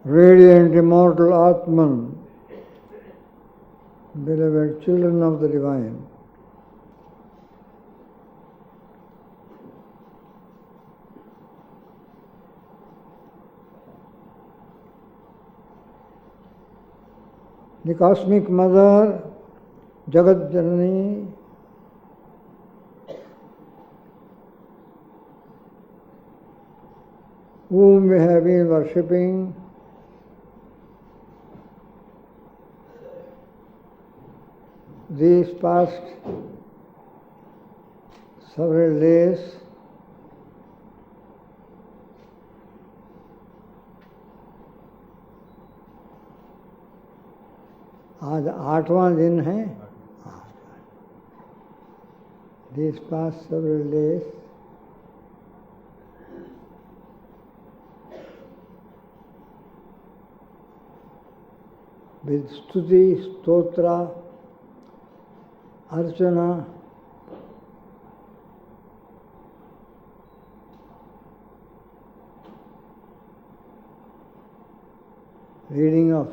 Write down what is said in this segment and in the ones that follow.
radiant immortal Atman, beloved children of the Divine. The Cosmic Mother, Jagat Janani, whom we have been worshipping, these past several days, आज 8वां दिन है. These past several days, with stuti, stotra, archana, reading of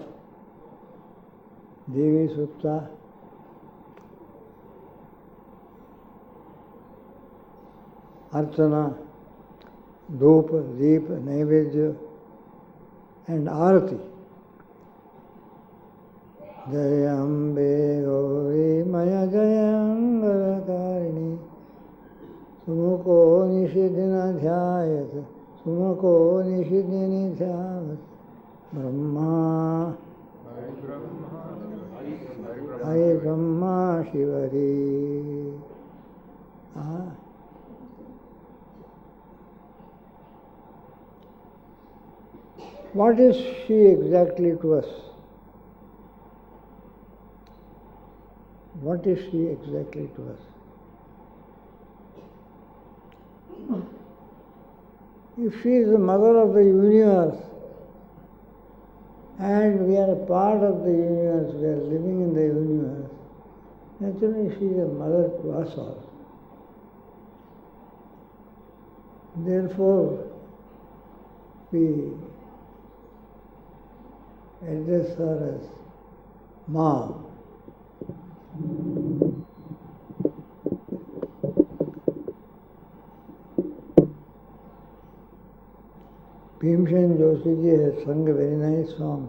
Devi Sutta, archana, dhūp, deep, naivedya, and arati. Jaya Ambe Gauri Maya Jaya Angarakarini Sumukho Nishidina Dhyayat Sumukho Nishidini Dhyayat Brahma Hari Brahma Shivari. What is she exactly to us? What is she exactly to us? If she is the mother of the universe and we are a part of the universe, we are living in the universe, naturally she is a mother to us all. Therefore, we address her as Ma. Bhimsen Joshi ji has sung a very nice song.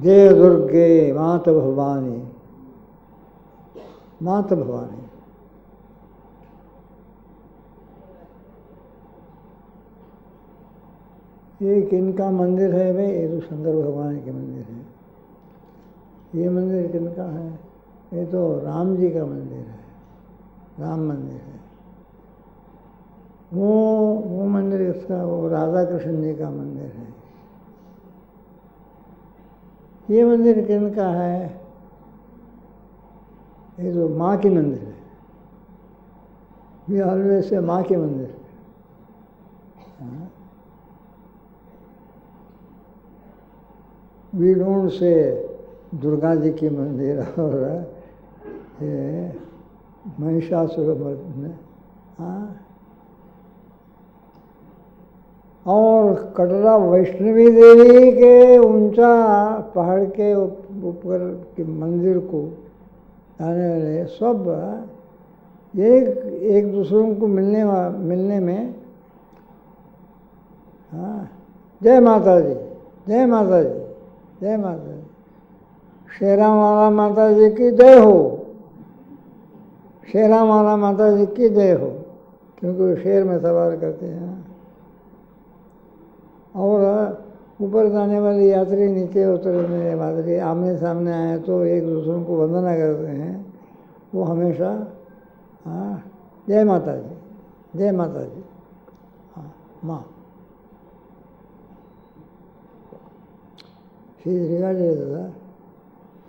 Jaya Durge Mata Bhavani. Mata Bhavani. ये किनका मंदिर है भाई? ये तो शंकर भगवान के मंदिर है. ये मंदिर किनका है? ये तो राम जी का मंदिर है, राम मंदिर है. वो मंदिर इसका, वो राधा कृष्ण जी का मंदिर है. ये मंदिर किनका है? ये तो माँ की मंदिर है. वी ऑलवेज से माँ के मंदिर. We don't say Durga ji की मंदिर और ये महिषासुर मर्दन. और कटरा वैष्णवी देवी के ऊंचा पहाड़ के ऊपर के मंदिर को आने वाले सब एक दूसरों को मिलने में. जय माता जी, जय माता जी, जय माता जी. शेरावाला माता जी की जय हो, शेरावाला माता जी की जय हो, क्योंकि वो शेर में सवार करते हैं. और ऊपर जाने वाले यात्री नीचे उतरने वाले आमने सामने आए तो एक दूसरों को वंदना करते हैं. वो हमेशा जय माता जी, जय माता जी. माँ. She is regarded as the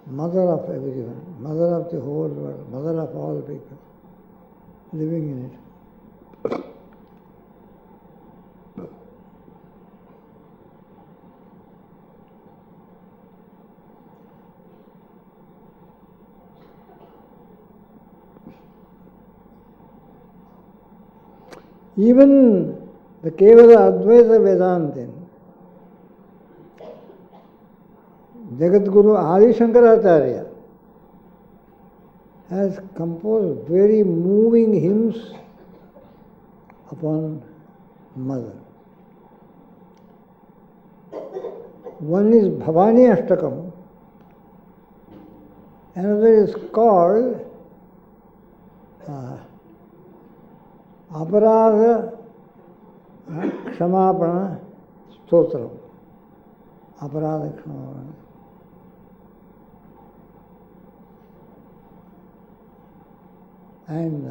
mother of everyone, mother of the whole world, mother of all people living in it. Even the केवल अद्वैत वेदांत जगत गुरु आदि Shankaracharya has composed very moving hymns upon mother. One is Bhavani Ashtakam, another is called Aparadha Kshamapana Stotram. Aparadha Kshamapana. And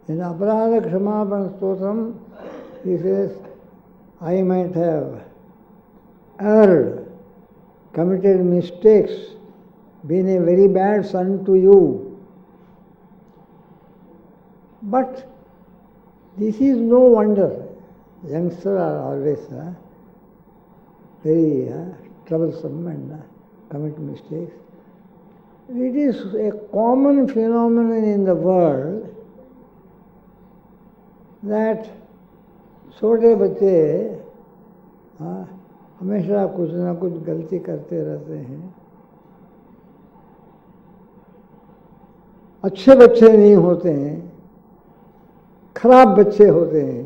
in Aparadha Kshamapana Stotram, he says, I might have erred, committed mistakes, been a very bad son to you. But this is no wonder. Youngsters are always very troublesome and commit mistakes. It is a common phenomenon in the world that छोटे बच्चे हमेशा कुछ ना कुछ गलती करते रहते हैं। अच्छे बच्चे नहीं होते हैं, खराब बच्चे होते हैं।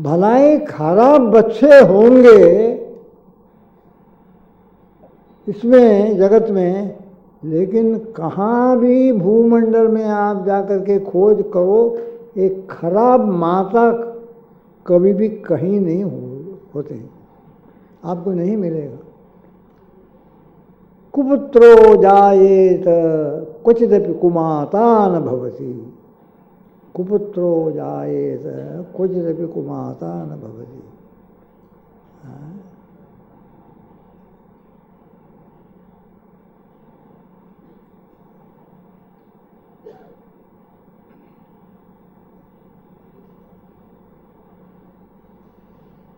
भलाई खराब बच्चे होंगे इसमें जगत में, लेकिन कहाँ भी भूमंडल में आप जाकर के खोज करो, एक खराब माता कभी भी कहीं नहीं होते, आपको नहीं मिलेगा। कुपुत्रो जायेत क्वचिदपि कुमाता न भवति, कुपुत्रो जायेत क्वचिदपि कुमाता न भवति।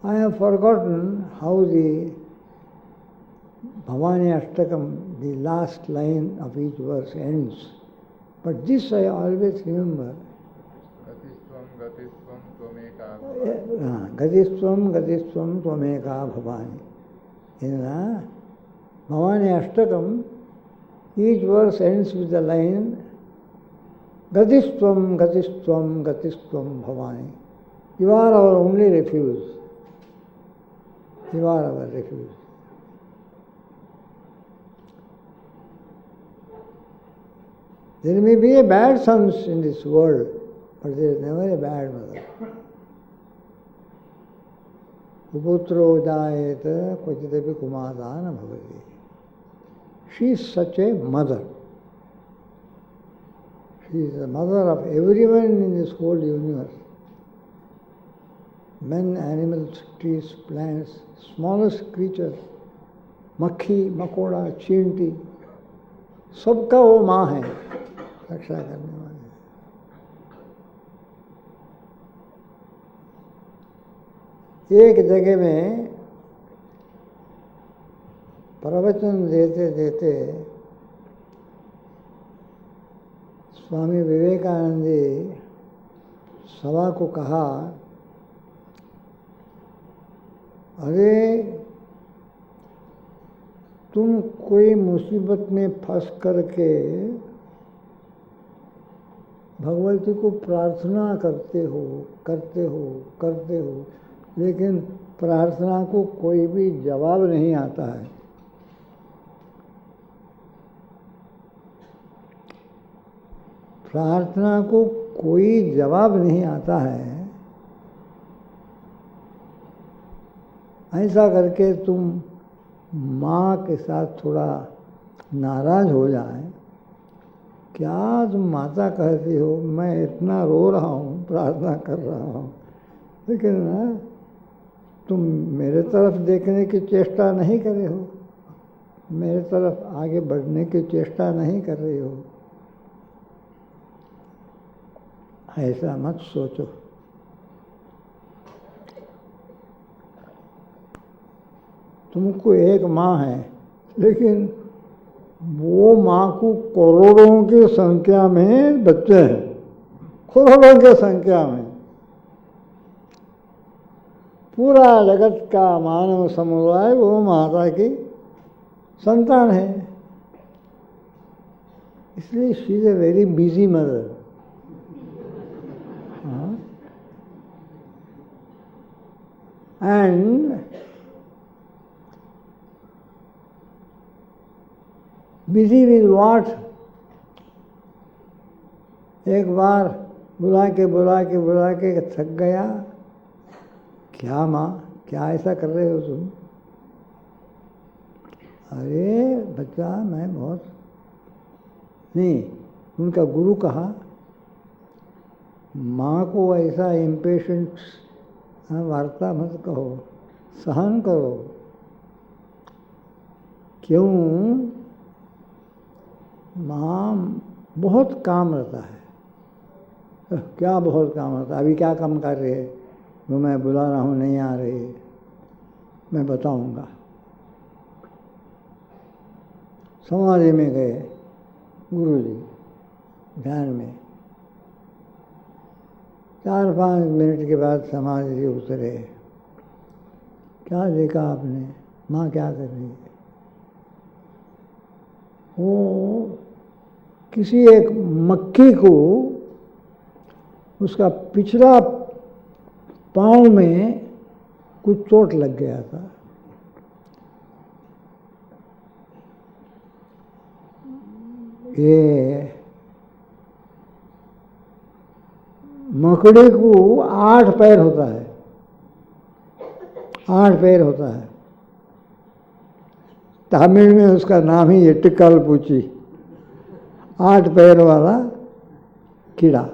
I have forgotten how the Bhavani Ashtakam, the last line of each verse ends, but this I always remember. Gatistvam Gatistvam Tvameka Bhavani. In Bhavani Ashtakam, each verse ends with the line Gatistvam Gatistvam Gatistvam Bhavani. You are our only refuge. You are our refuge. There may be a bad sons in this world, but there is never a bad mother. Uputro jayet kvachitapi kumadana bhavati. She is such a mother. She is the mother of everyone in this whole universe. Men, animals, trees, plants, smallest creatures, मक्खी, मकोड़ा, चींटी, सबका वो माँ है, रक्षा करने वाली। एक जगह में प्रवचन देते देते स्वामी विवेकानंद जी सभा को कहा, अरे तुम कोई मुसीबत में फंस करके भगवती को प्रार्थना करते हो, लेकिन प्रार्थना को कोई भी जवाब नहीं आता है। प्रार्थना को कोई जवाब नहीं आता है, ऐसा करके तुम माँ के साथ थोड़ा नाराज हो जाए। क्या तुम माता कहती हो, मैं इतना रो रहा हूँ, प्रार्थना कर रहा हूँ, लेकिन तुम मेरे तरफ देखने की चेष्टा नहीं कर रहे हो, मेरे तरफ आगे बढ़ने की चेष्टा नहीं कर रही हो। ऐसा मत सोचो। तुमको एक माँ है, लेकिन वो माँ को करोड़ों की संख्या में बच्चे हैं, करोड़ों की संख्या में। पूरा जगत का मानव समुदाय वो माता की संतान है, इसलिए she is a very busy mother. And busy with what? एक बार बुला के थक गया। क्या माँ, क्या ऐसा कर रहे हो तुम? अरे बच्चा, मैं बहुत नहीं। उनका गुरु कहा, माँ को ऐसा इम्पेशेंट वार्ता मत कहो, सहन करो। क्यों? माँ बहुत काम रहता है। क्या बहुत काम रहता है? अभी क्या काम कर रहे हैं? वो मैं बुला रहा हूँ, नहीं आ रही, मैं बताऊँगा। समाधि में गए गुरुजी, ध्यान में। 4-5 मिनट के बाद समाधि से उतरे। क्या देखा आपने? माँ क्या कर रही है? वो किसी एक मक्खी को उसका पिछला पाँव में कुछ चोट लग गया था। ये मकड़ी को 8 पैर होता है, 8 पैर होता है। तमिल में उसका नाम ही एटिकल पूछी, 8 पैर वाला कीड़ा।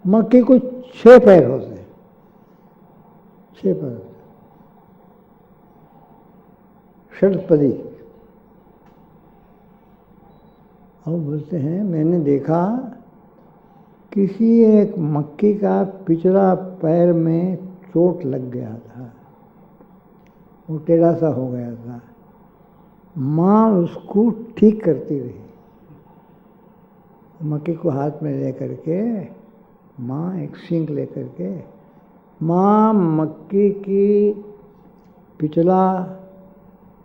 मक्खी को 6 पैर होते हैं, 6 पैर, षटपदी। और बोलते हैं मैंने देखा किसी एक मक्खी का पिछला पैर में चोट लग गया था, वो टेढ़ा सा हो गया था। माँ उसको ठीक करती रही, मक्खी को हाथ में लेकर के, माँ एक सिंक लेकर के, माँ मक्खी की पिछला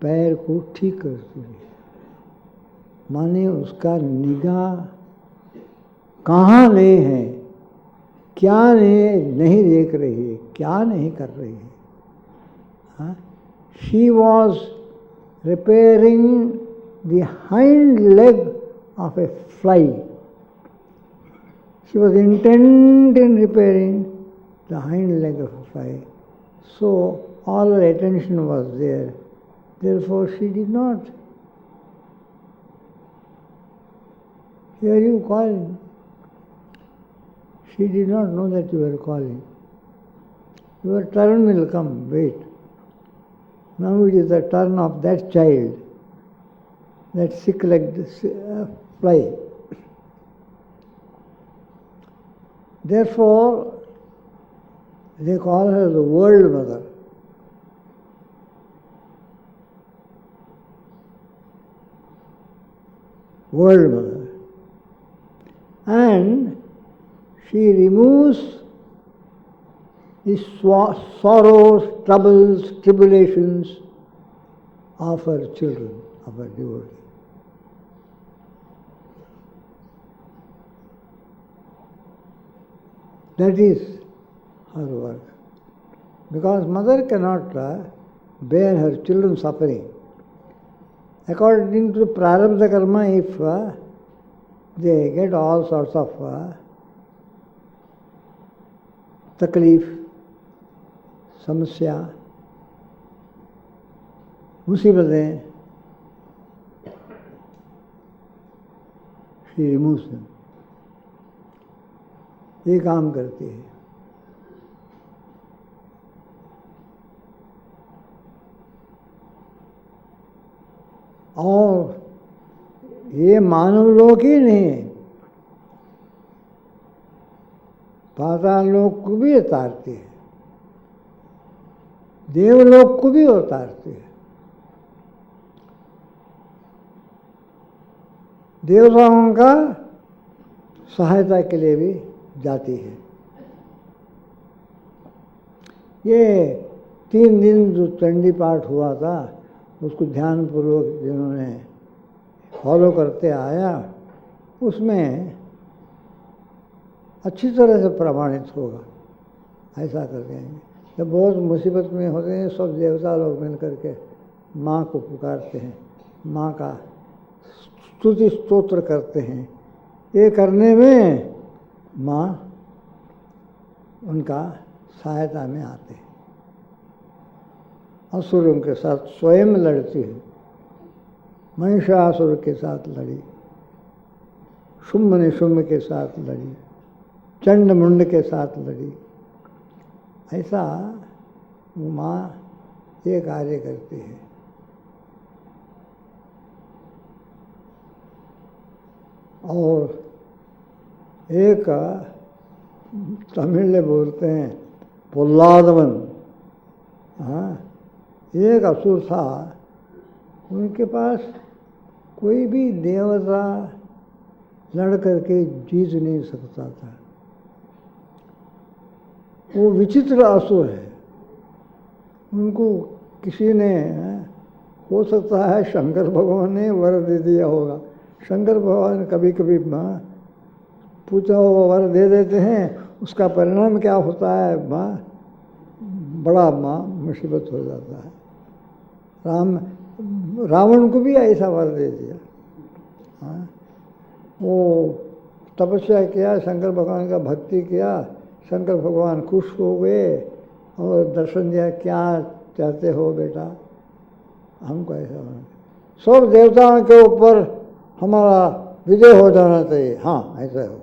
पैर को ठीक करती रही। माने उसका निगाह कहाँ नहीं है, क्या नहीं देख रही है, क्या नहीं कर रही है। हाँ? She was repairing the hind leg of a fly. She was intent in repairing the hind leg of a fly. So all her attention was there. Therefore she did not hear you calling. She did not know that you were calling. Your turn will come, wait. Now it is the turn of that child, that sick-legged fly. Therefore, they call her the world mother. World mother. And she removes the sorrows, troubles, tribulations of her children, of her devotees. That is her work. Because mother cannot bear her children's suffering. According to Prarabdha Karma, if they get all sorts of तकलीफ, समस्या, मुसीबतें, she removes them. ये काम करती है। और ये मानव लोक ही नहीं है, पाताल लोक को भी उतारती है, देवलोक को भी उतारती है। देवताओं का सहायता के लिए भी जाती है। ये 3 दिन जो चंडी पाठ हुआ था उसको ध्यानपूर्वक जिन्होंने फॉलो करते आया, उसमें अच्छी तरह से प्रमाणित होगा। ऐसा करते हैं जब बहुत मुसीबत में होते हैं, सब देवता लोग मिल करके माँ को पुकारते हैं, माँ का स्तुति स्तोत्र करते हैं। ये करने में माँ उनका सहायता में आते हैं। असुरों के साथ स्वयं लड़ती है, महिषासुर के साथ लड़ी, शुम्भ निशुम्भ के साथ लड़ी, चंड मुंड के साथ लड़ी। ऐसा माँ ये कार्य करती है। और एक तमिल में बोलते हैं पोल्लादवन, हाँ, एक असुर था, उनके पास कोई भी देवता लड़ करके जीत नहीं सकता था। वो विचित्र असुर है। उनको किसी ने, हो सकता है शंकर भगवान ने वर दे दिया होगा। शंकर भगवान कभी कभी माँ पूछा हुआ वर दे देते हैं, उसका परिणाम क्या होता है माँ, बड़ा माँ मुसीबत हो जाता है। रावण को भी ऐसा वर दे दिया। हाँ, वो तपस्या किया, शंकर भगवान का भक्ति किया, शंकर भगवान खुश हो गए और दर्शन दिया, क्या चाहते हो बेटा, हमको ऐसा होना, सब देवताओं के ऊपर हमारा विजय हो जाना चाहिए। हाँ, ऐसा हो।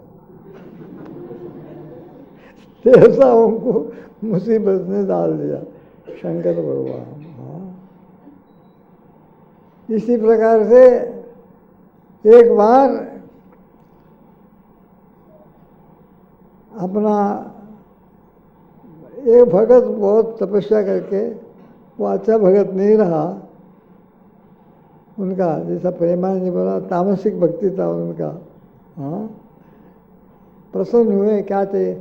देवताओं को मुसीबत में डाल दिया शंकर भगवान। हाँ, इसी प्रकार से एक बार अपना एक भगत बहुत तपस्या करके वो अच्छा भगत नहीं रहा, उनका जैसा प्रेमानंद जी बोला तामसिक भक्ति था उनका। हाँ, प्रसन्न हुए, क्या चाहिए,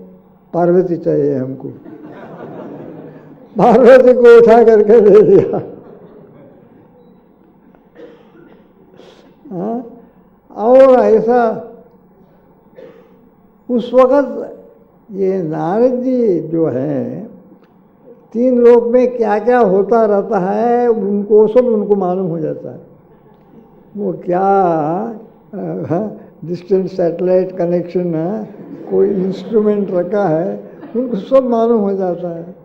पार्वती चाहिए हमको। पार्वती को उठा करके दे दिया। हाँ, और ऐसा उस वक़्त ये नारद जी जो हैं, 3 लोक में क्या क्या होता रहता है उनको सब उनको मालूम हो जाता है। वो क्या डिस्टेंट सैटेलाइट कनेक्शन है, कोई इंस्ट्रूमेंट रखा है, उनको सब मालूम हो जाता है।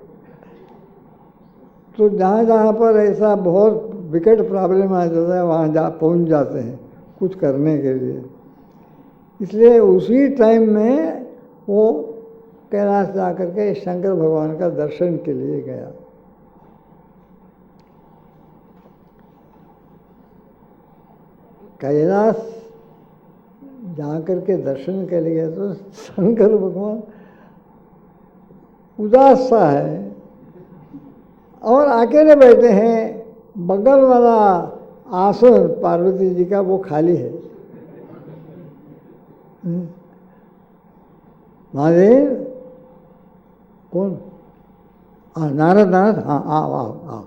तो जहाँ जहाँ पर ऐसा बहुत विकट प्रॉब्लम आ जाता है वहाँ पहुँच जाते हैं कुछ करने के लिए। इसलिए उसी टाइम में वो कैलाश जा करके शंकर भगवान का दर्शन के लिए गया। कैलाश जा करके दर्शन के लिए तो शंकर भगवान उदास सा है और अकेले बैठे हैं। बगल वाला आसन पार्वती जी का वो खाली है। महादेव कौन? नारद, नारद, हाँ आओ आओ आओ,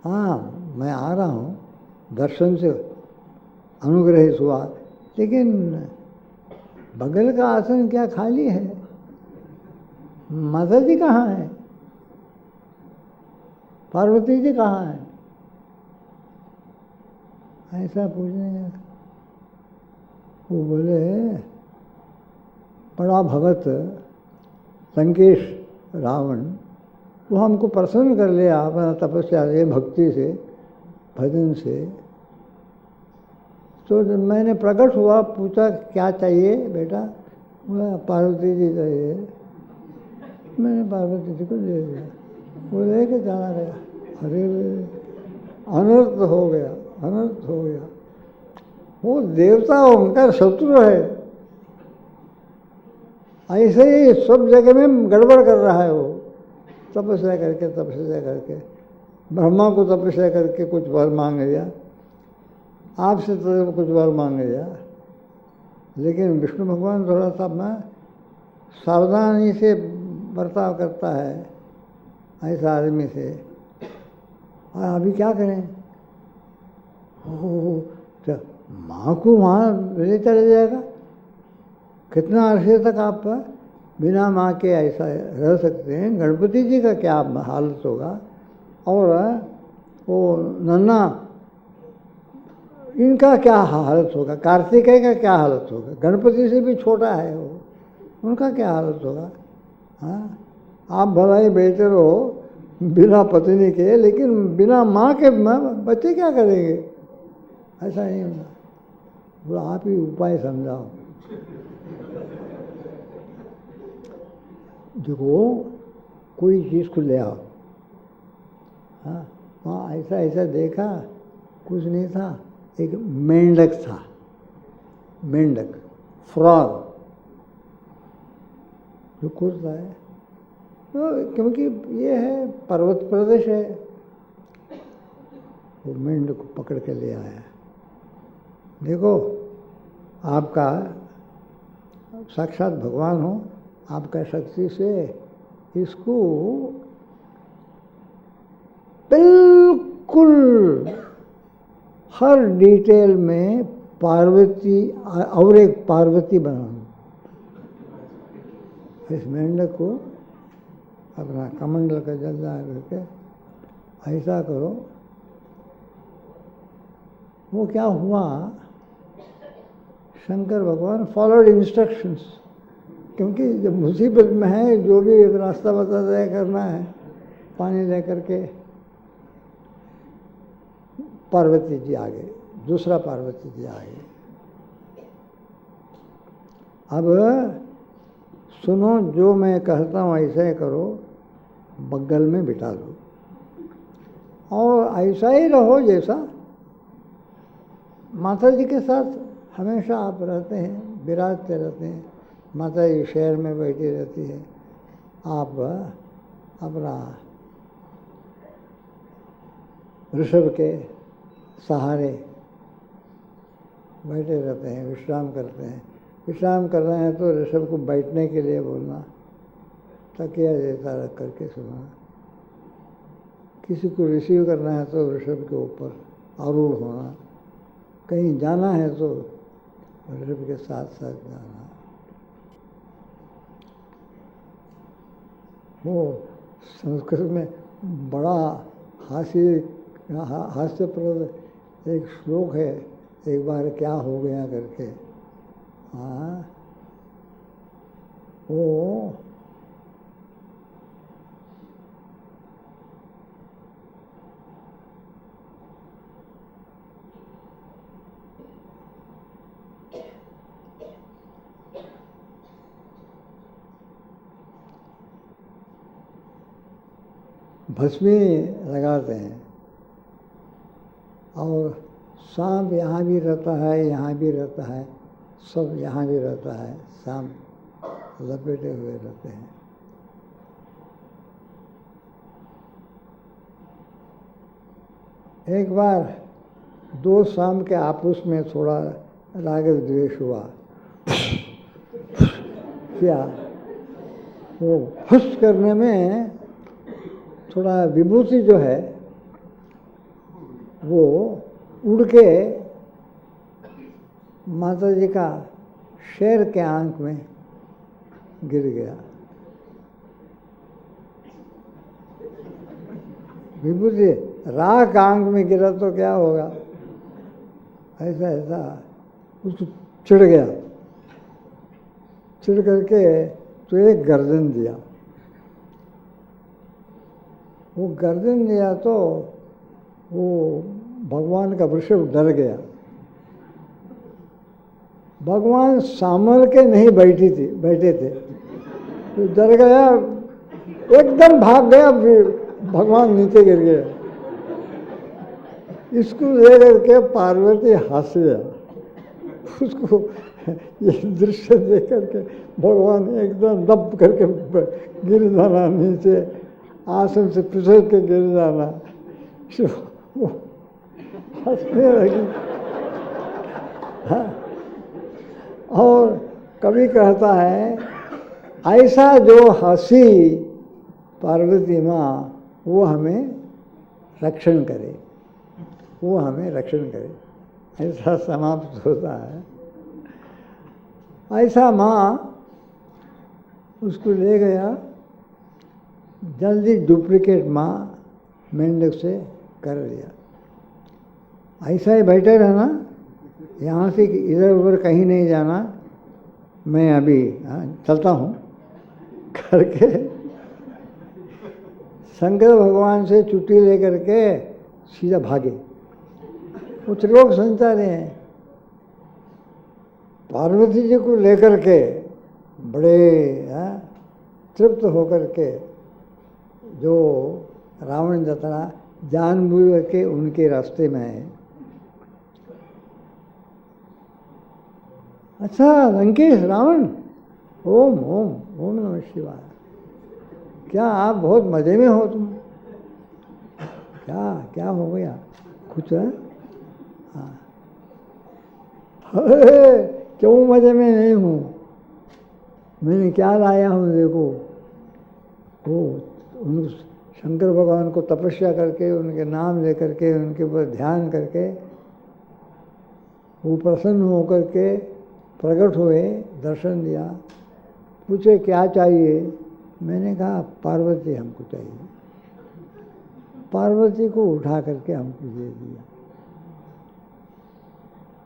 हाँ मैं आ रहा हूँ, दर्शन से अनुग्रहित हुआ, लेकिन बगल का आसन क्या खाली है? माता जी कहाँ है? पार्वती जी कहाँ है? ऐसा पूछने गया। वो बोले बड़ा भगत लंकेश रावण, वो हमको प्रसन्न कर लिया अपना तपस्या से, भक्ति से, भजन से। तो जब मैंने प्रकट हुआ, पूछा क्या चाहिए बेटा, बोला पार्वती जी चाहिए। मैंने पार्वती जी को दे दिया, वो लेके चला गया। अरे अनर्थ हो गया, अनर्थ हो गया। वो देवता उनका शत्रु है। ऐसे ही सब जगह में गड़बड़ कर रहा है वो, तपस्या करके ब्रह्मा को तपस्या करके कुछ वर मांग लिया, आपसे तो कुछ वर मांग लिया, लेकिन विष्णु भगवान थोड़ा सा अपना सावधानी से बर्ताव करता है ऐसा आदमी से। और अभी क्या करें, हो तो माँ को वहाँ ले चले जाएगा, कितना अरसे तक आप बिना माँ के ऐसा रह सकते हैं। गणपति जी का क्या हालत होगा, और वो नन्ना इनका क्या हालत होगा, कार्तिकेय का क्या हालत होगा, गणपति से भी छोटा है वो, उनका क्या हालत होगा। हाँ, आप भला ही बेहतर हो बिना पत्नी के, लेकिन बिना माँ के बच्चे क्या करेंगे, ऐसा नहीं होगा। वो आप ही उपाय समझाओ। देखो कोई चीज़ को ले आओ, हाँ वहाँ ऐसा ऐसा देखा, कुछ नहीं था, एक मेंढक था, मेंढक फ्रॉग जो कूदता है, तो क्योंकि ये है पर्वत प्रदेश है, वो मेंढक को पकड़ के ले आया। देखो आपका साक्षात भगवान हो, आपका शक्ति से इसको बिल्कुल हर डिटेल में पार्वती और एक पार्वती बनाओ। इस मेंढक को अपना कमंडल का जल्दा करके ऐसा करो। वो क्या हुआ, शंकर भगवान फॉलोड इंस्ट्रक्शंस, क्योंकि जब मुसीबत में है जो भी एक रास्ता बता तय करना है, पानी लेकर के पार्वती जी आ गए, दूसरा पार्वती जी आ गए। अब सुनो, जो मैं कहता हूँ ऐसा ही करो, बगल में बिठा दो और ऐसा ही रहो जैसा माता जी के साथ हमेशा आप रहते हैं, विराजते रहते हैं। माता जी शहर में बैठी रहती है, आप अपना ऋषभ के सहारे बैठे रहते हैं, विश्राम करते हैं। विश्राम कर रहे हैं तो ऋषभ को बैठने के लिए बोलना, तकिया जैसा रख करके सुना। किसी को रिसीव करना है तो ऋषभ के ऊपर आरूढ़ होना, कहीं जाना है तो ऋषभ के साथ साथ जाना। वो संस्कृत में बड़ा हास्यप्रद एक श्लोक है, एक बार क्या हो गया करके। हाँ, वो भस्मी लगाते हैं और सांप यहाँ भी रहता है, यहाँ भी रहता है, सब यहाँ भी रहता है, सांप लपेटे हुए रहते हैं। एक बार दो सांप के आपस में थोड़ा राग द्वेष हुआ। क्या वो फुस करने में थोड़ा विभूति जो है वो उड़ के माता जी का शेर के आंख में गिर गया। विभूति राख आंख में गिरा तो क्या होगा, ऐसा ऐसा उसको चिढ़ गया, चिढ़ करके तो एक गर्दन दिया। वो गर्दन दिया तो वो भगवान का वृषभ डर गया। भगवान संभल के नहीं बैठे थे, तो डर गया, एकदम भाग गया, भगवान नीचे गिर गया। इसको लेकर के पार्वती हंस गया। उसको ये दृश्य देख करके भगवान एकदम दब करके गिर जाना नीचे, आसन से फिसल के गिर जाना। वो हंसने लगी। हाँ? और कवि कहता है ऐसा जो हंसी पार्वती माँ वो हमें रक्षण करे, वो हमें रक्षण करे, ऐसा समाप्त होता है। ऐसा माँ उसको ले गया, जल्दी डुप्लीकेट माँ मेंढक से कर दिया। ऐसा ही बैठे रहना, यहाँ से इधर उधर कहीं नहीं जाना, मैं अभी चलता हूँ करके शंकर भगवान से छुट्टी लेकर के सीधा भागे। वो त्रिलोक संचारी हैं, पार्वती जी को लेकर के बड़े तृप्त होकर के जो रावण जतना जानबूझ के उनके रास्ते में है। अच्छा लंकेश रावण, ओम ओम ओम नमः शिवाय, क्या आप बहुत मज़े में हो तुम? क्या क्या हो गया? कुछ है? हाँ, क्यों मज़े में नहीं हूँ? मैंने क्या लाया हूँ देखो। वो उन शंकर भगवान को तपस्या करके, उनके नाम लेकर के, उनके ऊपर ध्यान करके वो प्रसन्न होकर के प्रकट हुए, दर्शन दिया, पूछे क्या चाहिए? मैंने कहा पार्वती हमको चाहिए। पार्वती को उठा करके हमको दे दिया।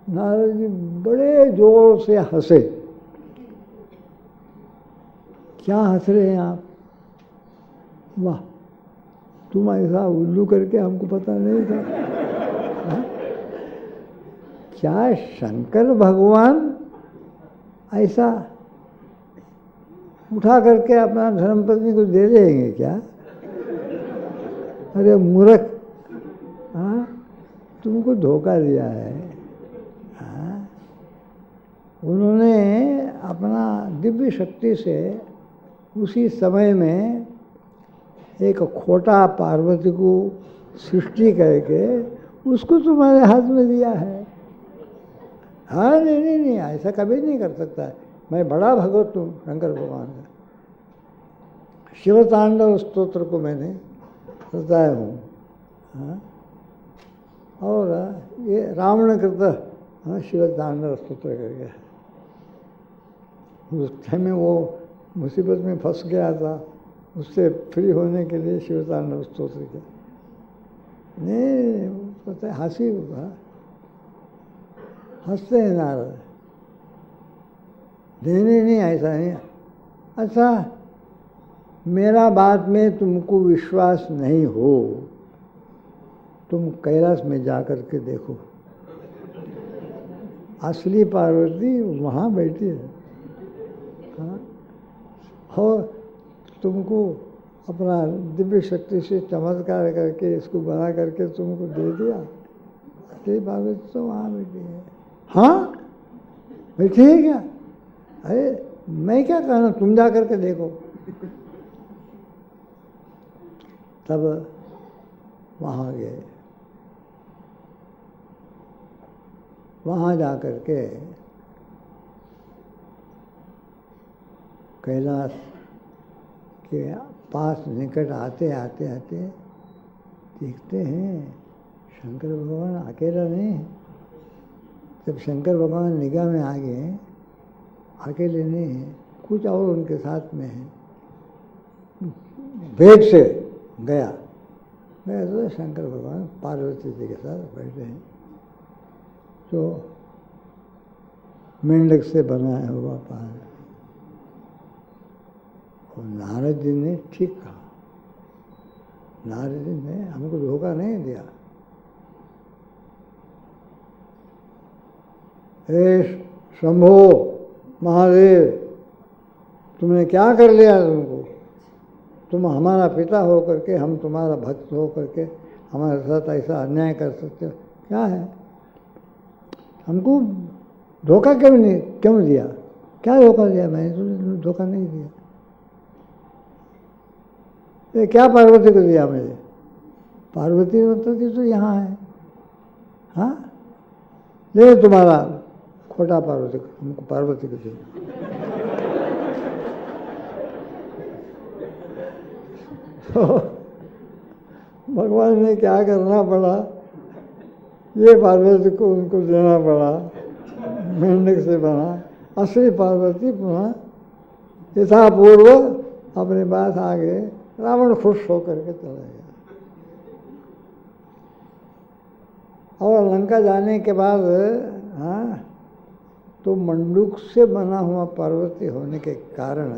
नारद जी बड़े जोर से हंसे। क्या हंस रहे हैं आप? वाह, तुम ऐसा उल्लू करके हमको पता नहीं था। हा? क्या शंकर भगवान ऐसा उठा करके अपना धर्मपत्नी को दे देंगे क्या? अरे मूर्ख, हाँ, तुमको धोखा दिया है। हाँ? उन्होंने अपना दिव्य शक्ति से उसी समय में एक खोटा पार्वती को सृष्टि करके उसको तुम्हारे हाथ में दिया है। हाँ नहीं नहीं नहीं, ऐसा कभी नहीं कर सकता है। मैं बड़ा भगवत हूँ शंकर भगवान का। शिव तांडव स्तोत्र को मैंने रचाया हूँ। हाँ? और ये रावण कृत शिव तांडव स्तोत्र करके, उस टाइम में वो मुसीबत में फंस गया था, उससे फ्री होने के लिए शिव तांडव स्तोत्र किया। नहीं पता है, हंसी होगा, हंसते हैं नारद। नहीं नहीं ऐसा नहीं। अच्छा मेरा बात में तुमको विश्वास नहीं हो, तुम कैलाश में जा कर के देखो, असली पार्वती वहाँ बैठी है। हाँ? और तुमको अपना दिव्य शक्ति से चमत्कार करके इसको बना करके तुमको दे दिया, असली पार्वती तो वहाँ बैठी है। हाँ बैठी है क्या? अरे मैं क्या कहना, तुम जा करके देखो। तब वहाँ गए, वहाँ जा कर के कैलाश के पास निकट आते आते आते देखते हैं शंकर भगवान अकेला नहीं है। जब शंकर भगवान निगाह में आ गए, अकेले नहीं है, कुछ और उनके साथ में है। वेग से गया, मैं तो शंकर भगवान पार्वती जी के साथ बैठे हैं, तो मेंढक से बनाया हुआ पान। और नारद जी ने ठीक कहा, नारद जी ने हमको धोखा नहीं दिया। हे शंभो महादेव, तुमने क्या कर लिया? तुम हमारा पिता हो करके, हम तुम्हारा भक्त हो करके हमारे साथ ऐसा अन्याय कर सकते हो? क्या है? हमको धोखा क्यों दिया? क्या धोखा दिया? मैंने तो धोखा नहीं दिया। ये क्या पार्वती को दिया मुझे? पार्वती तो यहाँ है। हाँ ले तुम्हारा खोटा पार्वती को, हमको पार्वती को चाहिए। तो भगवान ने क्या करना पड़ा, ये पार्वती को उनको देना पड़ा, मेंढक से बना। असली पार्वती पुनः यथापूर्व अपने पास आ गए। रावण खुश होकर के चला गया। और लंका जाने के बाद हाँ, तो मंडूक से बना हुआ पार्वती होने के कारण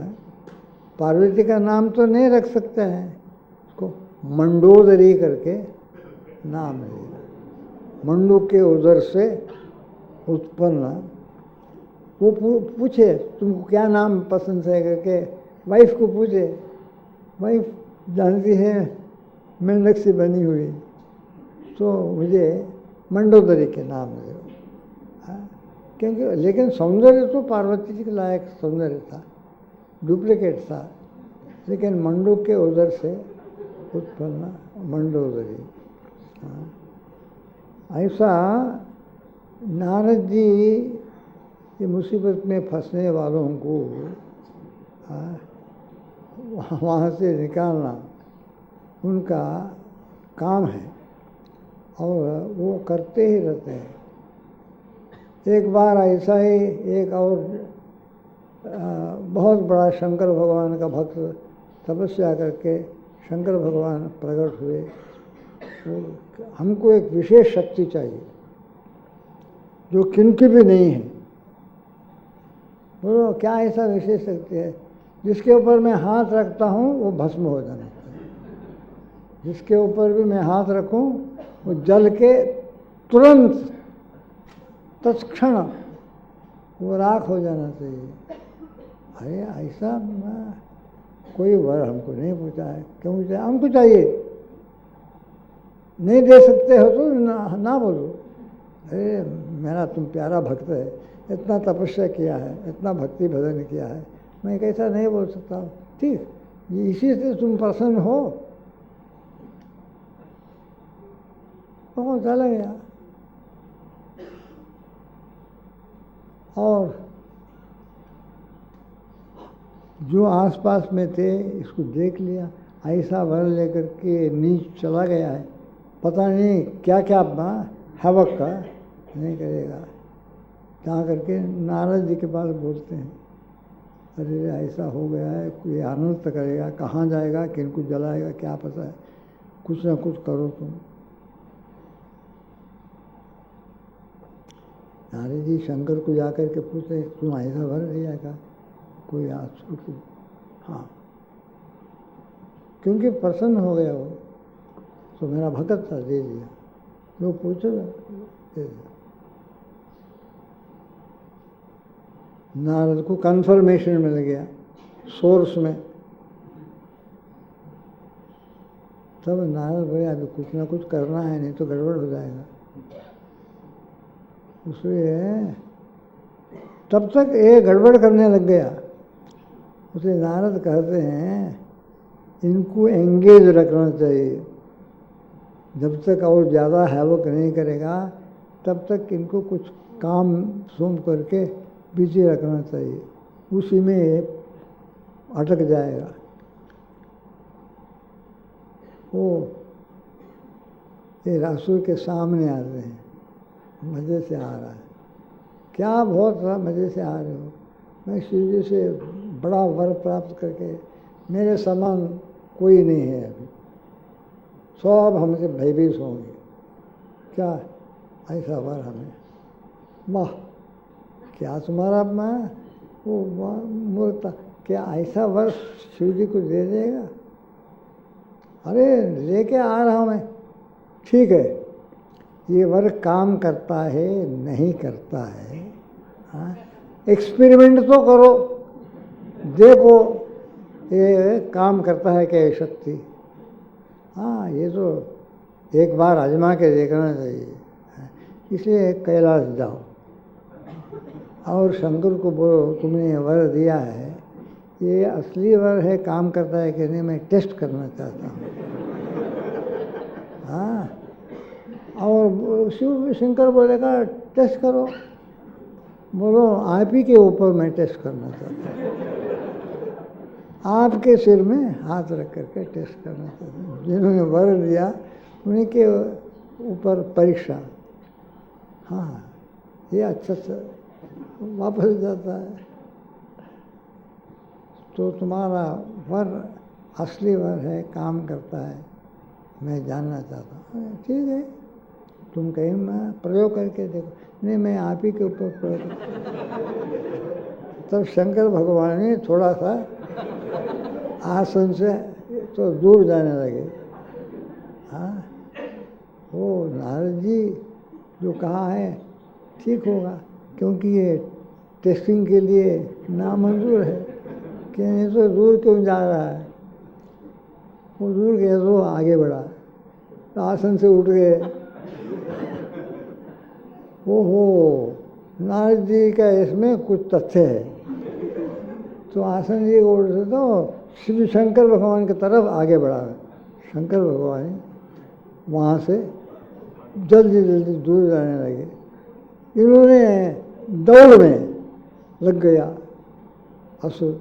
पार्वती का नाम तो नहीं रख सकते हैं, उसको मंडोदरी करके नाम है। मंडूक के उदर से उत्पन्न। वो पूछे तुमको क्या नाम पसंद है करके वाइफ को पूछे, वाइफ जानती है मेंढक से बनी हुई, तो मुझे मंडोदरी के नाम दे। क्योंकि लेकिन सौंदर्य तो पार्वती जी के लायक सौंदर्य था, डुप्लीकेट था, लेकिन मंडूक के उदर से उत्पन्न मंडोदरी। ऐसा नारद जी ये मुसीबत में फंसने वालों को वहाँ से निकालना उनका काम है, और वो करते ही रहते हैं। एक बार ऐसा ही एक और बहुत बड़ा शंकर भगवान का भक्त तपस्या करके शंकर भगवान प्रकट हुए। तो हमको एक विशेष शक्ति चाहिए जो किनकी भी नहीं है। बोलो क्या ऐसा विशेष शक्ति है? जिसके ऊपर मैं हाथ रखता हूँ वो भस्म हो जाना चाहिए, जिसके ऊपर भी मैं हाथ रखूँ वो जल के तुरंत तत्क्षण वो राख हो जाना चाहिए। अरे ऐसा कोई वर हमको नहीं पूछा है, क्यों पूछा? हमको चाहिए, नहीं दे सकते हो तो ना बोलो। अरे मेरा तुम प्यारा भक्त है, इतना तपस्या किया है, इतना भक्ति भजन किया है, मैं कैसा नहीं बोल सकता हूँ? ठीक, इसी से तुम प्रसन्न हो। तो चला गया। और जो आसपास में थे इसको देख लिया, ऐसा वर लेकर के नीच चला गया है, पता नहीं क्या क्या हवक का नहीं करेगा। क्या करके नारद जी के पास बोलते हैं, अरे ऐसा हो गया है, कोई आनंद करेगा, कहाँ जाएगा, किनको जलाएगा, क्या पता है, कुछ ना कुछ करो तुम। नारद जी शंकर को जाकर के पूछते, तुम ऐसा भर दिया का कोई आंसू को? हाँ, क्योंकि प्रसन्न हो गया वो, तो मेरा भगत था, दे दिया। जो पूछेगा दे दिया। नारद को कंफर्मेशन मिल गया सोर्स में। तब नारद बोले अभी कुछ ना कुछ करना है, नहीं तो गड़बड़ हो जाएगा। उसलिए तब तक ये गड़बड़ करने लग गया। उसे नारद कहते हैं इनको एंगेज रखना चाहिए, जब तक और ज़्यादा हैवक नहीं करेगा तब तक इनको कुछ काम सौंप करके बिजी रखना चाहिए, उसी में अटक जाएगा। वो ये रासुर के सामने आते हैं, मज़े से आ रहा है, क्या बहुत मज़े से आ रहे हो, मैं शिव जी से बड़ा वर प्राप्त करके, मेरे समान कोई नहीं है अभी, सब हमसे भयभीत होंगे, क्या ऐसा वर हमें? वाह, क्या तुम्हारा वो मूर्ता, क्या ऐसा वर शिव जी को दे देगा? अरे लेके आ रहा हूँ मैं। ठीक है, ये वर काम करता है नहीं करता है, हाँ, एक्सपेरिमेंट तो करो, देखो ये काम करता है क्या ये शक्ति। हाँ, ये तो एक बार आजमा के देखना चाहिए। इसलिए कैलाश जाओ और शंकर को बोलो तुमने ये वर दिया है, ये असली वर है, काम करता है कि नहीं, मैं टेस्ट करना चाहता हूँ। हाँ, और शिव शंकर बोलेगा टेस्ट करो, बोलो आप ही के ऊपर मैं टेस्ट करना चाहता हूँ, आपके सिर में हाथ रख करके टेस्ट करना चाहता हूँ। जिन्होंने वर दिया उन्हीं के ऊपर परीक्षा। हाँ, ये अच्छा वापस जाता है। तो तुम्हारा वर असली वर है, काम करता है, मैं जानना चाहता हूँ। ठीक है, तुम कहीं मैं प्रयोग करके देखो। नहीं, मैं आप ही के ऊपर प्रयोग। तब शंकर भगवान ने थोड़ा सा आसन से तो दूर जाने लगे। हाँ, वो नारद जी जो कहा है ठीक होगा, क्योंकि ये टेस्टिंग के लिए नामंजूर है कि नहीं तो दूर क्यों जा रहा है। वो दूर गया तो आगे बढ़ा, तो आसन से उठ गए। ओहो, नारद जी का इसमें कुछ तथ्य है। तो आसन जी को उठे तो श्री शंकर भगवान की तरफ आगे बढ़ा। शंकर भगवान वहाँ से जल्दी जल्दी दूर जाने लगे। इन्होंने दौड़ में लग गया असुर,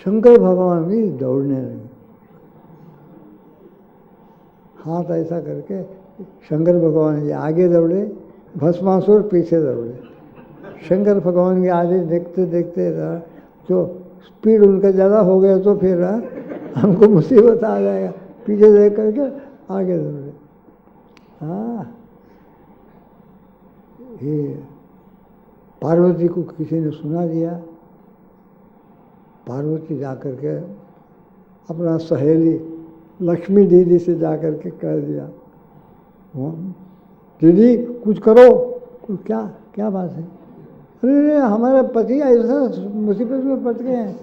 शंकर भगवान भी दौड़ने लगे। हाथ ऐसा करके शंकर भगवान जी आगे दौड़े, भस्मासुर पीछे दौड़े। शंकर भगवान के आगे देखते देखते जो स्पीड उनका ज़्यादा हो गया तो फिर हमको मुसीबत आ जाएगा, पीछे देख करके आगे दौड़े। हाँ, ये पार्वती को किसी ने सुना दिया। पार्वती जाकर के अपना सहेली लक्ष्मी दीदी से जाकर के कह दिया, दीदी कुछ करो। क्या क्या बात है? अरे हमारे पति ऐसा मुसीबत में पड़ गए हैं,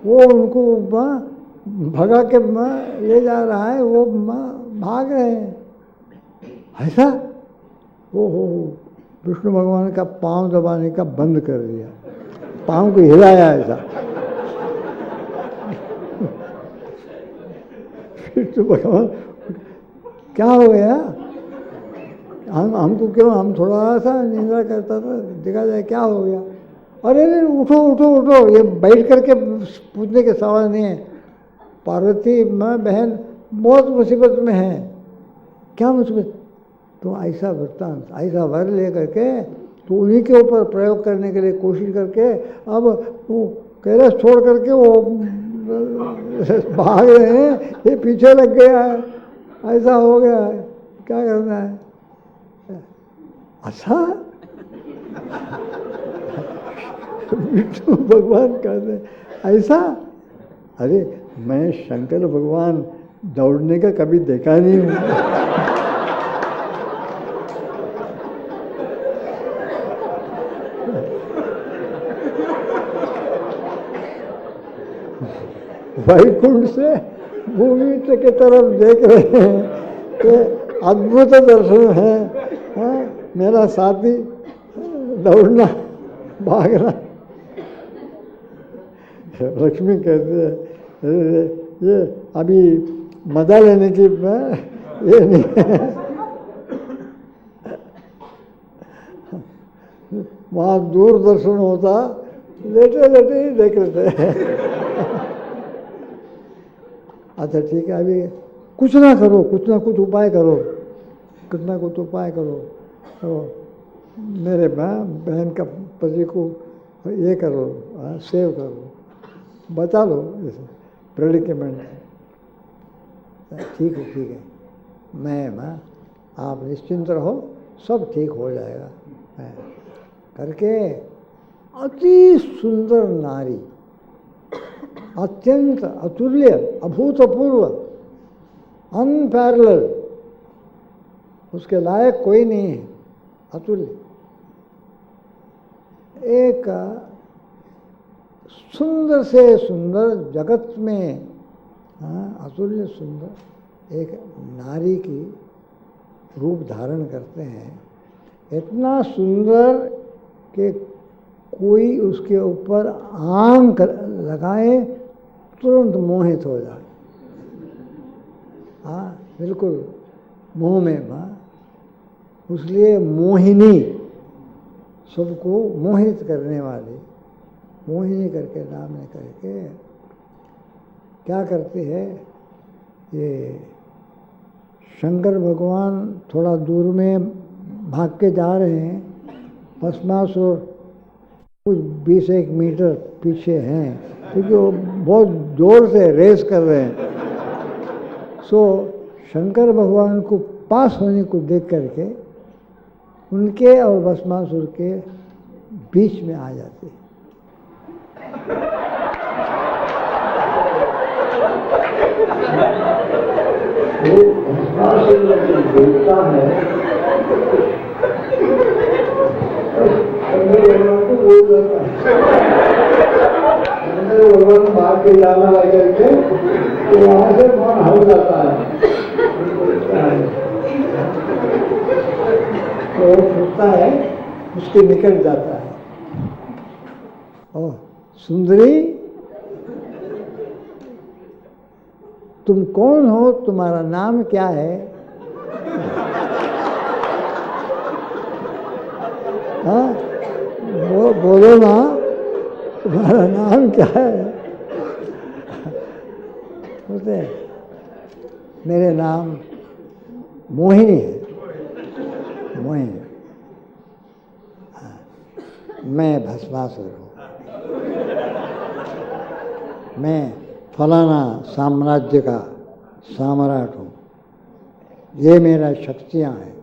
वो उनको भगा के ले जा रहा है, वो भाग रहे हैं। ऐसा? हो विष्णु भगवान का पांव दबाने का बंद कर दिया, पांव को हिलाया ऐसा। विष्णु भगवान क्या हो गया? हमको क्यों, हम थोड़ा सा निंदा करता था, देखा जाए क्या हो गया। अरे उठो उठो उठो, ये बैठ करके पूछने के सवाल नहीं है। पार्वती माँ बहन बहुत मुसीबत में है। क्या मुसीबत? तो ऐसा वृत्तांत, ऐसा वर ले करके तो उन्हीं के ऊपर प्रयोग करने के लिए कोशिश करके अब वो कैलाश छोड़ करके वो भाग रहे हैं, ये पीछे लग गया है, ऐसा हो गया है, क्या करना है? अच्छा, विष्णु भगवान कहते हैं ऐसा? अरे मैं शंकर भगवान दौड़ने का कभी देखा नहीं हूँ। वैकुंठ से भूमि की तरफ देख रहे हैं कि अद्भुत दर्शन है। हाँ, मेरा साथी दौड़ना भागना। लक्ष्मी कहते हैं ये अभी मजा लेने की ये नहीं है। वहाँ दूरदर्शन होता, लेटे लेटे ही देख लेते हैं। अच्छा ठीक है, अभी कुछ ना करो, कुछ ना कुछ उपाय करो, कुछ ना कुछ उपाय करो। तो मेरे बहन का पति को ये करो, सेव करो, बचा लो, जैसे प्रेडिकेमेंट। ठीक है ठीक है, मैं आप निश्चिंत रहो, सब ठीक हो जाएगा। करके अति सुंदर नारी, अत्यंत अतुल्य, अभूतपूर्व, अनपैरेलल, उसके लायक कोई नहीं है, अतुल्य। एक सुंदर से सुंदर जगत में अतुल्य सुंदर एक नारी की रूप धारण करते हैं। इतना सुंदर कि कोई उसके ऊपर आंख लगाए तुरंत मोहित हो जाए। हाँ बिल्कुल मोह में इसलिए मोहिनी सबको मोहित करने वाली मोहिनी करके नाम ने करके क्या करती है, ये शंकर भगवान थोड़ा दूर में भाग के जा रहे हैं, भस्मासुर कुछ 20 मीटर पीछे हैं, क्योंकि वो बहुत जोर से रेस कर रहे हैं। सो शंकर भगवान को पास होने को देख करके उनके और भस्मासुर के बीच में आ जाते हैं। देवता है भगवान भाग के जाना लगे थे तो वहां से मन हल जाता है, तो छूटता है, उसके निकल जाता है। और सुंदरी तुम कौन हो, तुम्हारा नाम क्या है? हाँ बोलो ना, तुम्हारा नाम क्या है? बोलते मेरे नाम मोहिनी है, मोहिनी। मैं भस्मासुर हूँ, मैं फलाना साम्राज्य का सम्राट हूँ, ये मेरा शक्तियाँ हैं।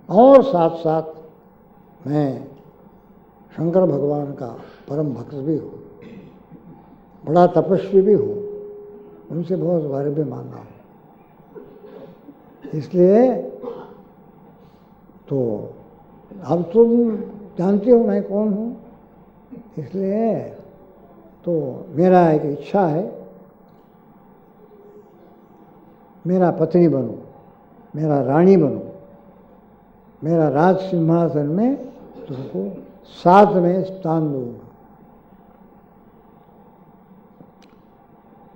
और साथ साथ मैं शंकर भगवान का परम भक्त भी हूँ, बड़ा तपस्वी भी हूँ, उनसे बहुत वर भी मांगा हूँ। इसलिए तो अब तुम जानती हो मैं कौन हूँ, इसलिए तो मेरा एक इच्छा है, मेरा पत्नी बनूं, मेरा रानी बनूं, मेरा राज सिंहासन में तुमको साथ में स्थान दूंगा।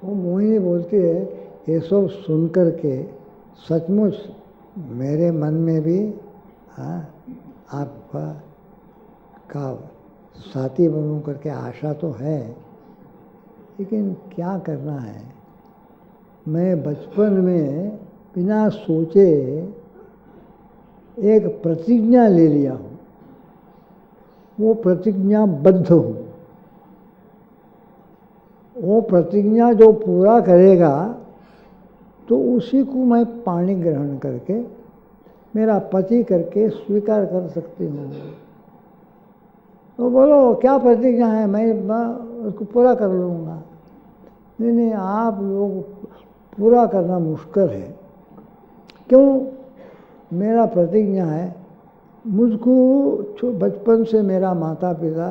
वो मोहिनी बोलती है, ये सब सुनकर के सचमुच मेरे मन में भी आपका साथी बनूं करके आशा तो है, लेकिन क्या करना है। मैं बचपन में बिना सोचे एक प्रतिज्ञा ले लिया हूँ, वो प्रतिज्ञाबद्ध हूँ। वो प्रतिज्ञा जो पूरा करेगा तो उसी को मैं पाणी ग्रहण करके मेरा पति करके स्वीकार कर सकती हूँ। तो बोलो क्या प्रतिज्ञा है, मैं उसको पूरा कर लूँगा। नहीं, आप लोग पूरा करना मुश्किल है। क्यों? मेरा प्रतिज्ञा है, मुझको बचपन से मेरा माता पिता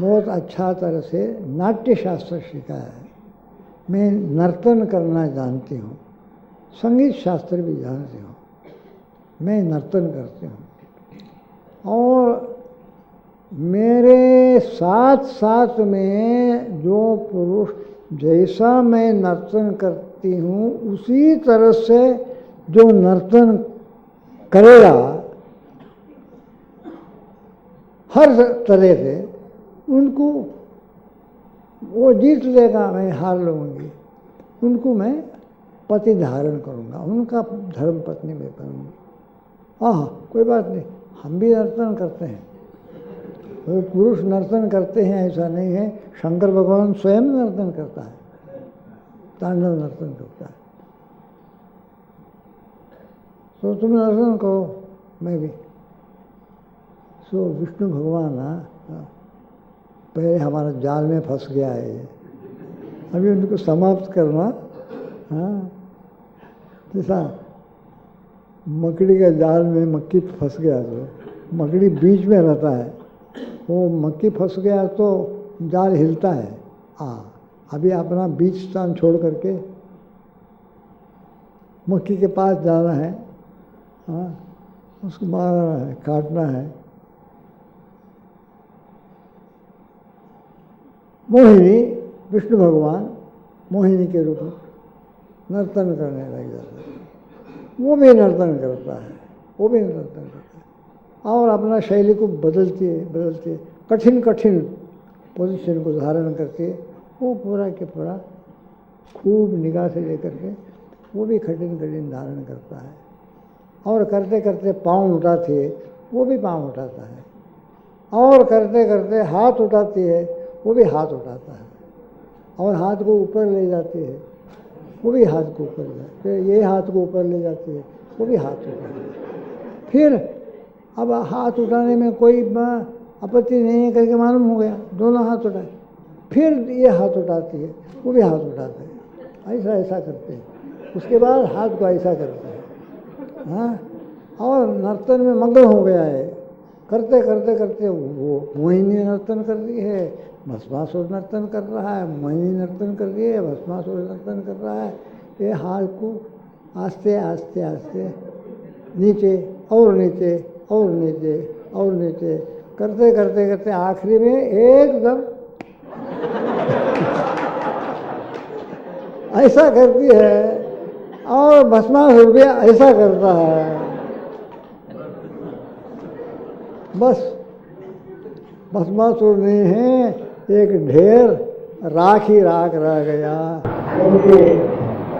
बहुत अच्छा तरह से नाट्य शास्त्र सिखाया है। मैं नर्तन करना जानती हूँ, संगीत शास्त्र भी जानती हूँ, मैं नर्तन करती हूँ। और मेरे साथ साथ में जो पुरुष जैसा मैं नर्तन करती हूँ उसी तरह से जो नर्तन करेगा हर तरह से, उनको वो जीत लेगा, मैं हार लूँगी, उनको मैं पति धारण करूँगा, उनका धर्म पत्नी में करूँगी। कोई बात नहीं, हम भी नर्तन करते हैं, वो पुरुष नर्तन करते हैं ऐसा नहीं है। शंकर भगवान स्वयं नर्तन करता है, तांडव नर्तन करता है। तो तुम नर्तन करो, मैं भी। सो विष्णु भगवान पहले हमारा जाल में फंस गया है, अभी उनको समाप्त करना। जैसा मकड़ी का जाल में मक्खी फंस गया, तो मकड़ी बीच में रहता है, वो मक्खी फंस गया तो जाल हिलता है। अभी अपना बीच स्थान छोड़ करके मक्खी के पास जाना है, उसको मारना है, काटना है। मोहिनी, विष्णु भगवान मोहिनी के रूप में नर्तन करने लग जाता है। वो भी नर्तन करता है, वो भी नर्तन करता है। और अपना शैली को बदलते कठिन कठिन पोजीशन को धारण करके वो पूरा के पूरा खूब निगाह से लेकर के वो भी कठिन कठिन धारण करता है। और करते करते पाँव उठाते वो भी पाँव उठाता है, और करते करते हाथ उठाती है वो भी हाथ उठाता है, और हाथ को ऊपर ले जाती है वो भी हाथ को ऊपर ले जाती है, ये हाथ को ऊपर ले जाती है वो भी हाथ उठाती है। फिर अब हाथ उठाने में कोई आपत्ति नहीं है करके मालूम हो गया, दोनों हाथ उठाए, फिर ये हाथ उठाती है वो भी हाथ उठाता है, ऐसा ऐसा करते हैं। उसके बाद हाथ को ऐसा करते हैं, हाँ, और नर्तन में मग्न हो गया है। करते करते करते वो मोहिनी नर्तन कर रही है, भस्मासुर नर्तन कर रहा है, मोहिनी नर्तन कर रही है, भस्मासुर नर्तन कर रहा है। ये हाथ को आस्ते आस्ते आस्ते नीचे और नीचे और नीचे और नीचे करते करते करते आखिरी में एकदम ऐसा करती है, और भस्मासुर भी ऐसा करता है। बस भस्मासुर नहीं है, एक ढेर राख ही राख रह गया। क्योंकि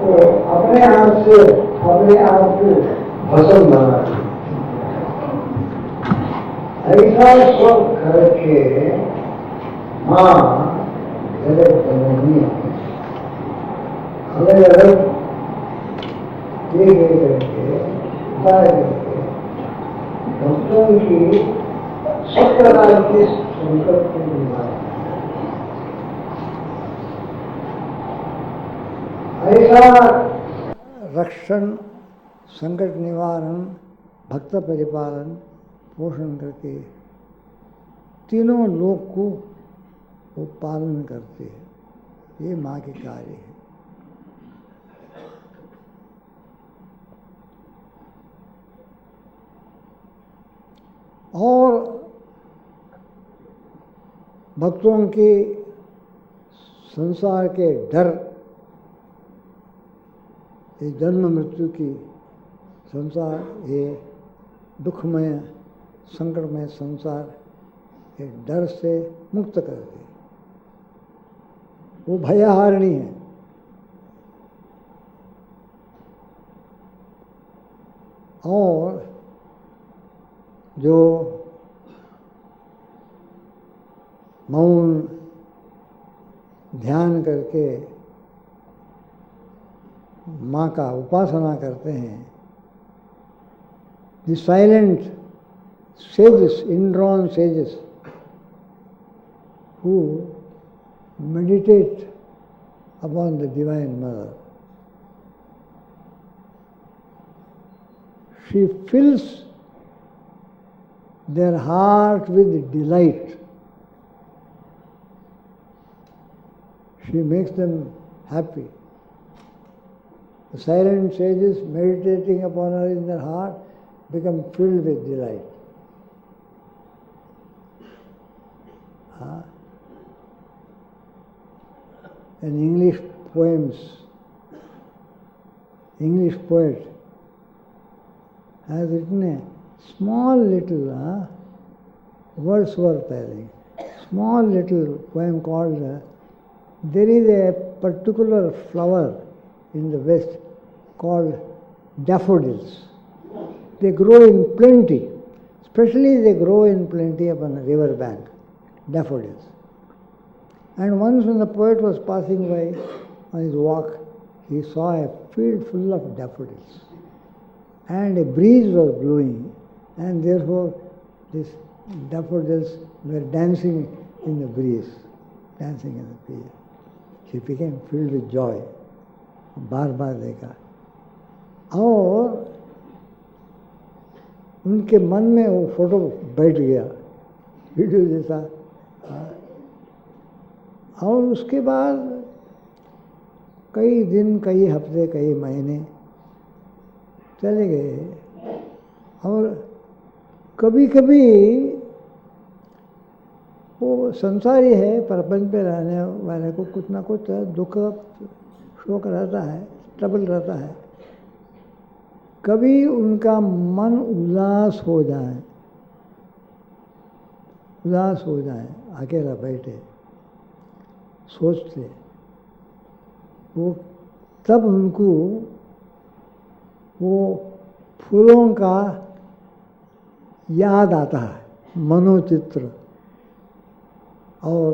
वो अपने आप से अपने आप को भस्म बना, ऐसा सब करके माँ जगत बननी अलग अलग करके भक्तों की सब प्रकार के संकट को निवारण, ऐसा रक्षण, संकट निवारण, भक्त परिपालन, पोषण करके तीनों लोक को वो पालन करते हैं। ये माँ के कार्य है। और भक्तों के संसार के डर, ये जन्म मृत्यु की संसार, ये दुखमय संकटमय संसार, ये डर से मुक्त कर दे। वो भयहारिणी है। और जो मौन ध्यान करके माँ का उपासना करते हैं, the silent sages, indrawn sages, who meditate upon the Divine Mother. She fills their heart with delight. She makes them happy. The silent sages meditating upon her in their heart become filled with delight. An English poet has written a small little Wordsworth, I think, small little poem called there is a particular flower in the West called daffodils. They grow in plenty, especially they grow in plenty upon a river bank, daffodils. And once when the poet was passing by on his walk, he saw a field full of daffodils. And a breeze was blowing, and therefore these daffodils were dancing in the breeze, dancing in the breeze. She became filled with joy. बार बार देखा, और उनके मन में वो photo बैठ गया, video जैसा। और उसके बाद कई दिन, कई हफ्ते, कई महीने चले गए, और कभी कभी वो संसारी है, प्रपंच पे रहने वाले को कुछ ना कुछ दुख शोक रहता है, ट्रबल रहता है। कभी उनका मन उदास हो जाए उदास हो जाए, अकेला बैठे सोचते, वो तब उनको वो फूलों का याद आता है, मनोचित्र, और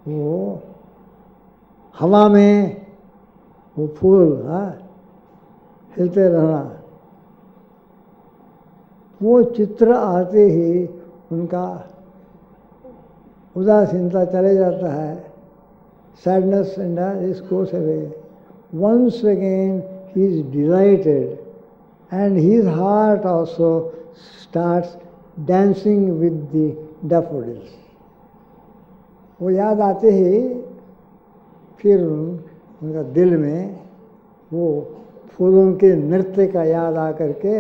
वो हवा में वो फूल हिलते रहना, वो चित्र आते ही उनका उदासीनता चले जाता है, sadness and this goes away. Once again he is delighted and his heart also starts dancing with the daffodils. वो याद आते ही फिर उनका दिल में वो फूलों के नृत्य का याद आ करके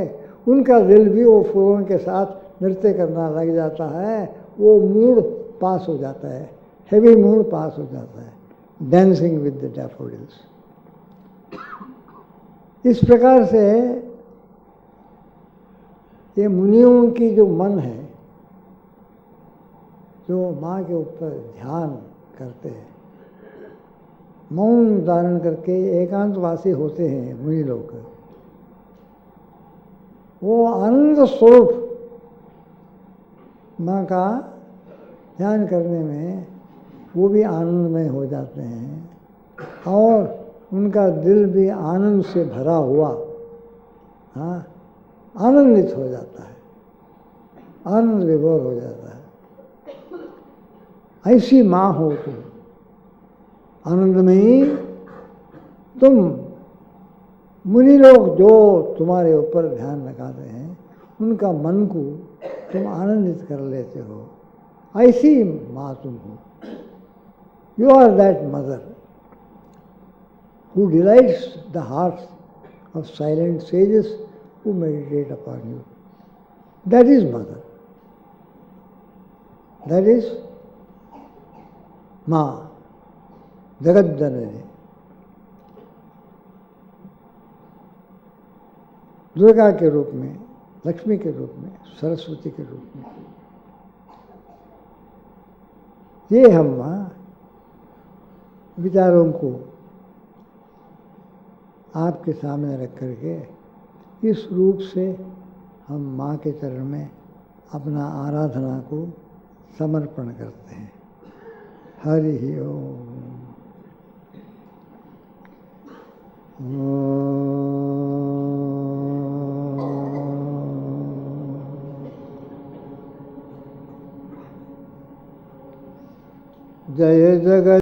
उनका दिल भी वो फूलों के साथ नृत्य करना लग जाता है, वो मूड पास हो जाता है, हेवी मूड पास हो जाता है, डांसिंग विद द डैफोडिल्स। इस प्रकार से ये मुनियों की जो मन है, जो माँ के ऊपर ध्यान करते हैं, मौन धारण करके एकांतवासी होते हैं मुनि लोग, वो आनंद स्वरूप माँ का ध्यान करने में वो भी आनंदमय हो जाते हैं और उनका दिल भी आनंद से भरा हुआ आनंदित हो जाता है, आनंद विभोर हो जाता है। ऐसी माँ हो तुम, आनंदमयी तुम। मुनि लोग जो तुम्हारे ऊपर ध्यान लगाते हैं उनका मन को तुम आनंदित कर लेते हो, ऐसी माँ तुम हो। You are that mother who delights the hearts of silent sages who meditate upon you. That is mother. That is माँ, जगत जननी, दुर्गा के रूप में, लक्ष्मी के रूप में, सरस्वती के रूप में। ये हम विचारों को आपके सामने रख करके इस रूप से हम माँ के चरण में अपना आराधना को समर्पण करते हैं। हरि ओम। जय जगत